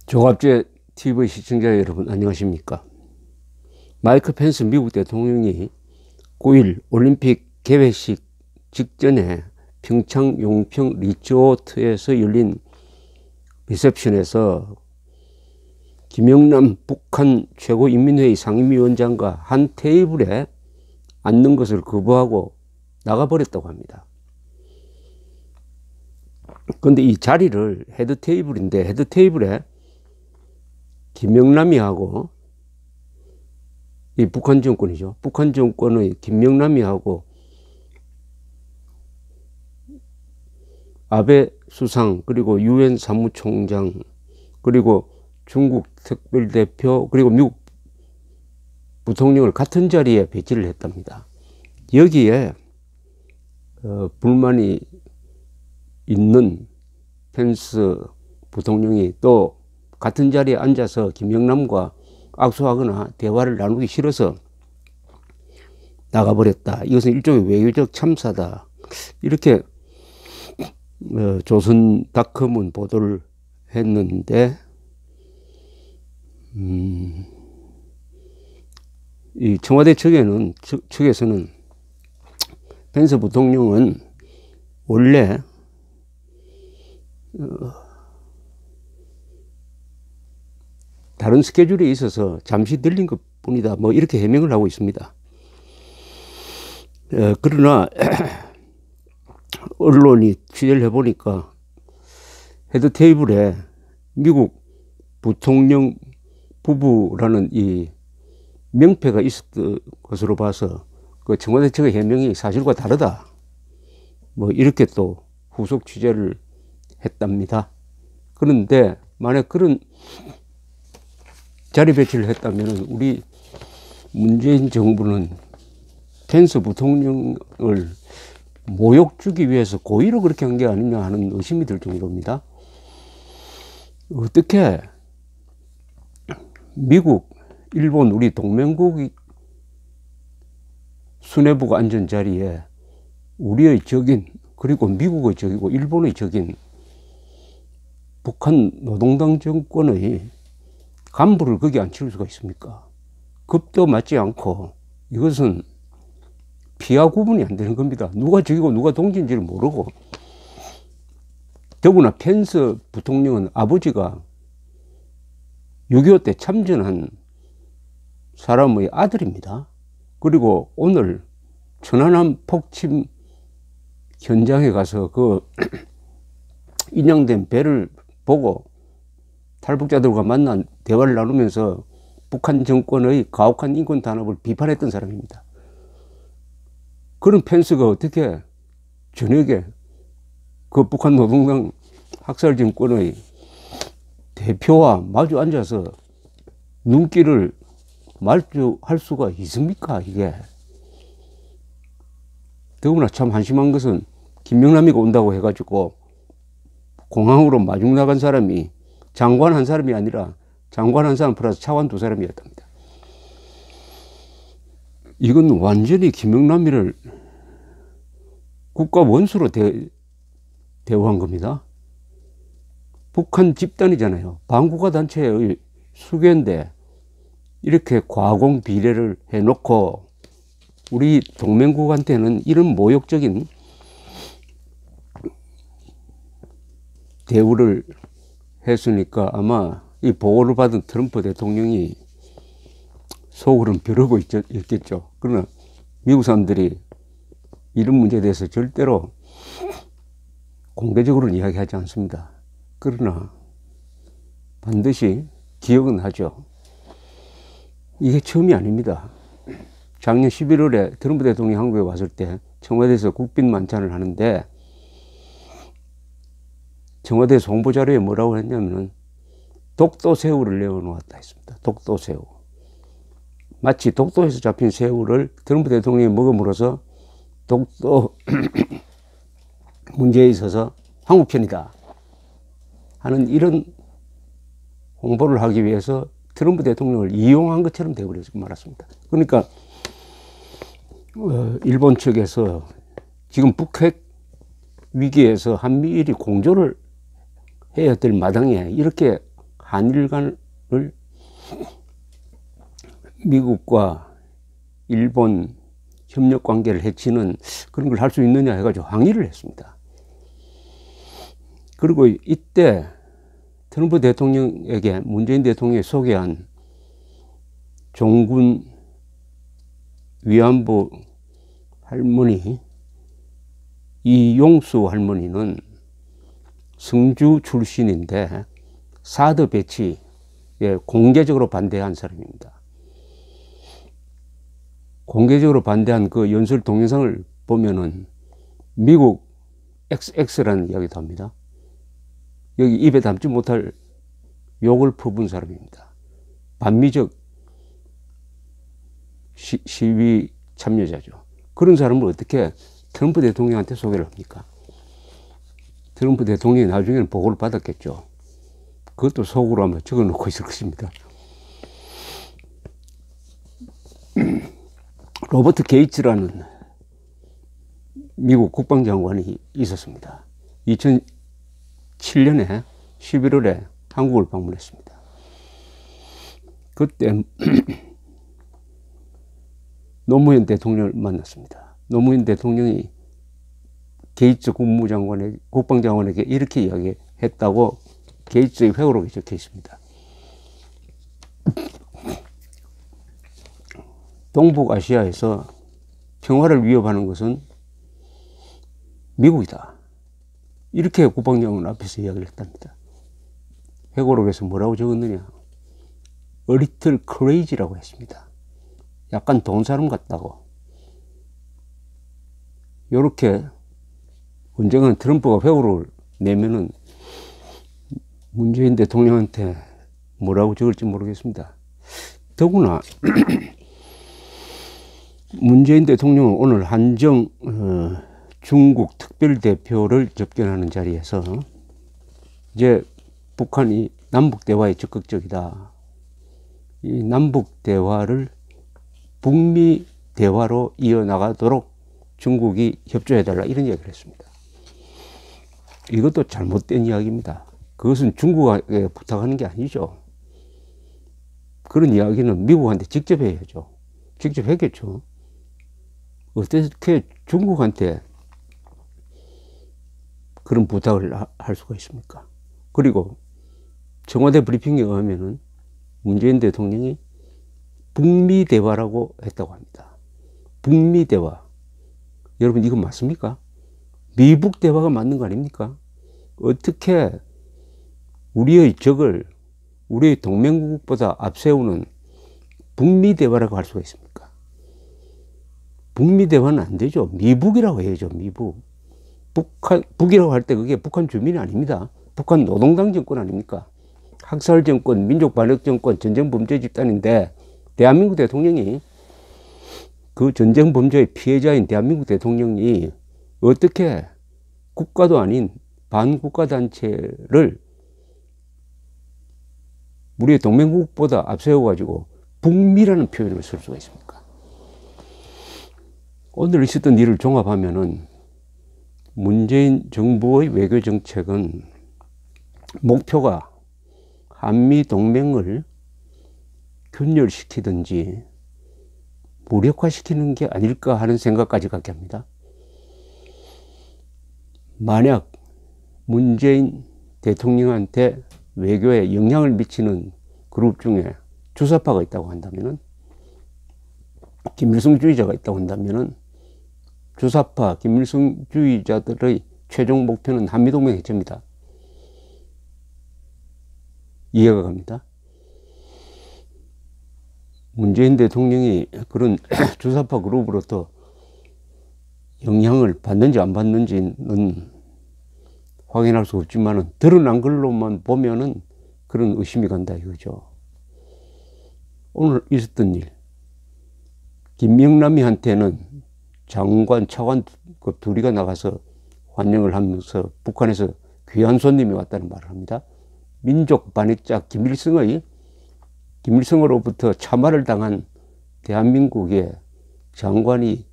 조갑제 TV 시청자 여러분 안녕하십니까. 마이크 펜스 미국 대통령이 9일 올림픽 개회식 직전에 평창 용평 리조트에서 열린 리셉션에서 김영남 북한 최고인민회의 상임위원장과 한 테이블에 앉는 것을 거부하고 나가버렸다고 합니다. 그런데 이 자리를 헤드 테이블인데 헤드 테이블에 김영남이하고 이 북한 정권이죠. 북한 정권의 김영남이하고 아베 수상 그리고 유엔 사무총장 그리고 중국 특별대표 그리고 미국 부통령을 같은 자리에 배치를 했답니다. 여기에 불만이 있는 펜스 부통령이 또 같은 자리에 앉아서 김영남과 악수하거나 대화를 나누기 싫어서 나가버렸다. 이것은 일종의 외교적 참사다. 이렇게 조선닷컴은 보도를 했는데 이 청와대 측에서는 펜스 부통령은 원래 다른 스케줄이 있어서 잠시 들린 것 뿐이다. 뭐 이렇게 해명을 하고 있습니다. 그러나 언론이 취재를 해보니까 헤드 테이블에 미국 부통령 부부라는 이 명패가 있었던 것으로 봐서 그 청와대 측의 해명이 사실과 다르다. 뭐 이렇게 또 후속 취재를 했답니다. 그런데 만약 그런 자리 배치를 했다면 우리 문재인 정부는 펜스 부통령을 모욕 주기 위해서 고의로 그렇게 한 게 아니냐 하는 의심이 들 정도입니다. 어떻게 미국, 일본, 우리 동맹국이 수뇌부가 앉은 자리에 우리의 적인 그리고 미국의 적이고 일본의 적인 북한 노동당 정권의 간부를 거기 앉힐 수가 있습니까? 급도 맞지 않고 이것은 피하 구분이 안 되는 겁니다. 누가 적이고 누가 동지인지를 모르고. 더구나 펜스 부통령은 아버지가 6.25 때 참전한 사람의 아들입니다. 그리고 오늘 천안함 폭침 현장에 가서 그 인양된 배를 보고 탈북자들과 만난 대화를 나누면서 북한 정권의 가혹한 인권 단합을 비판했던 사람입니다. 그런 펜스가 어떻게 저녁에 그 북한 노동당 학살 정권의 대표와 마주 앉아서 눈길을 말주할 수가 있습니까? 이게 더구나 참 한심한 것은 김영남이가 온다고 해가지고 공항으로 마중 나간 사람이 장관 한 사람이 아니라 장관 한 사람 플러스 차관 두 사람이었답니다. 이건 완전히 김영남이를 국가 원수로 대우한 겁니다. 북한 집단이잖아요. 반국가 단체의 수괴인데 이렇게 과공 비례를 해놓고 우리 동맹국한테는 이런 모욕적인 대우를 했으니까 아마 이 보고를 받은 트럼프 대통령이 속으로는 벼르고 있겠죠. 그러나 미국 사람들이 이런 문제에 대해서 절대로 공개적으로는 이야기하지 않습니다. 그러나 반드시 기억은 하죠. 이게 처음이 아닙니다. 작년 11월에 트럼프 대통령이 한국에 왔을 때 청와대에서 국빈 만찬을 하는데 청와대에서 홍보자료에 뭐라고 했냐면은 독도새우를 내어놓았다 했습니다. 독도새우. 마치 독도에서 잡힌 새우를 트럼프 대통령이 먹음으로써 독도 문제에 있어서 한국 편이다 하는 이런 홍보를 하기 위해서 트럼프 대통령을 이용한 것처럼 되어버리고 말았습니다. 그러니까 일본 측에서 지금 북핵 위기에서 한미일이 공조를 해야 될 마당에 이렇게 한일 간을 미국과 일본 협력 관계를 해치는 그런 걸 할 수 있느냐 해가지고 항의를 했습니다. 그리고 이때 트럼프 대통령에게 문재인 대통령이 소개한 종군 위안부 할머니 이용수 할머니는 성주 출신인데 사드 배치에 공개적으로 반대한 사람입니다. 공개적으로 반대한 그 연설 동영상을 보면은 미국 XX라는 이야기도 합니다. 여기 입에 담지 못할 욕을 퍼부은 사람입니다. 반미적 시위 참여자죠. 그런 사람을 어떻게 트럼프 대통령한테 소개를 합니까? 트럼프 대통령이 나중에는 보고를 받았겠죠. 그것도 속으로 아마 적어 놓고 있을 것입니다. 로버트 게이츠라는 미국 국방장관이 있었습니다. 2007년에 11월에 한국을 방문했습니다. 그때 노무현 대통령을 만났습니다. 노무현 대통령이 게이츠 국방장관에게 이렇게 이야기했다고 게이츠의 회고록에 적혀 있습니다. 동북아시아에서 평화를 위협하는 것은 미국이다. 이렇게 국방장관 앞에서 이야기를 했답니다. 회고록에서 뭐라고 적었느냐? A little crazy라고 했습니다. 약간 돈 사람 같다고. 요렇게 언젠가는 트럼프가 회고록을 내면은 문재인 대통령한테 뭐라고 적을지 모르겠습니다. 더구나 문재인 대통령은 오늘 한정 중국 특별대표를 접견하는 자리에서 이제 북한이 남북대화에 적극적이다. 이 남북대화를 북미대화로 이어나가도록 중국이 협조해달라 이런 이야기를 했습니다. 이것도 잘못된 이야기입니다. 그것은 중국에게 부탁하는 게 아니죠. 그런 이야기는 미국한테 직접 해야죠. 직접 했겠죠. 어떻게 중국한테 그런 부탁을 할 수가 있습니까? 그리고 청와대 브리핑에 의하면은 문재인 대통령이 북미 대화라고 했다고 합니다. 북미 대화. 여러분 이거 맞습니까? 미북 대화가 맞는 거 아닙니까? 어떻게 우리의 적을 우리의 동맹국보다 앞세우는 북미 대화라고 할 수가 있습니까? 북미 대화는 안 되죠. 미북이라고 해야죠. 미북. 북이라고 할 때 그게 북한 주민이 아닙니다. 북한 노동당 정권 아닙니까? 학살 정권, 민족 반역 정권, 전쟁 범죄 집단인데 대한민국 대통령이 그 전쟁 범죄의 피해자인 대한민국 대통령이 어떻게 국가도 아닌 반국가 단체를 우리의 동맹국보다 앞세워가지고 북미라는 표현을 쓸 수가 있습니까? 오늘 있었던 일을 종합하면은 문재인 정부의 외교 정책은 목표가 한미 동맹을 균열시키든지 무력화시키는 게 아닐까 하는 생각까지 갖게 합니다. 만약 문재인 대통령한테 외교에 영향을 미치는 그룹 중에 주사파가 있다고 한다면은, 김일성주의자가 있다고 한다면은, 주사파 김일성주의자들의 최종 목표는 한미동맹 해체입니다. 이해가 갑니다. 문재인 대통령이 그런 주사파 그룹으로부터 영향을 받는지 안 받는지는 확인할 수 없지만은 드러난 걸로만 보면은 그런 의심이 간다 이거죠. 오늘 있었던 일, 김명남이한테는 장관, 차관 그 둘이가 나가서 환영을 하면서 북한에서 귀한 손님이 왔다는 말을 합니다. 민족 반역자 김일성으로부터 참화를 당한 대한민국의 장관이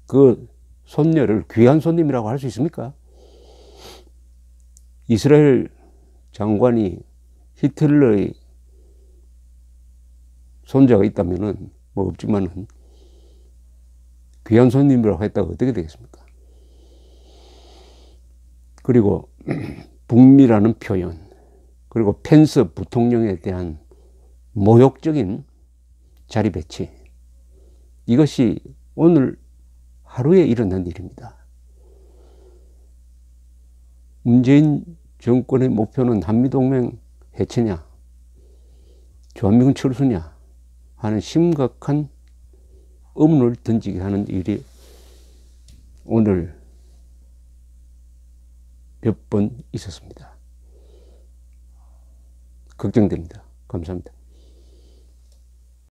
그 손녀를 귀한 손님이라고 할 수 있습니까? 이스라엘 장관이 히틀러의 손자가 있다면은 뭐 없지만은 귀한 손님이라고 했다가 어떻게 되겠습니까? 그리고 북미라는 표현, 그리고 펜스 부통령에 대한 모욕적인 자리 배치, 이것이 오늘 하루에 일어난 일입니다. 문재인 정권의 목표는 한미동맹 해체냐, 주한미군 철수냐 하는 심각한 의문을 던지게 하는 일이 오늘 몇 번 있었습니다. 걱정됩니다. 감사합니다.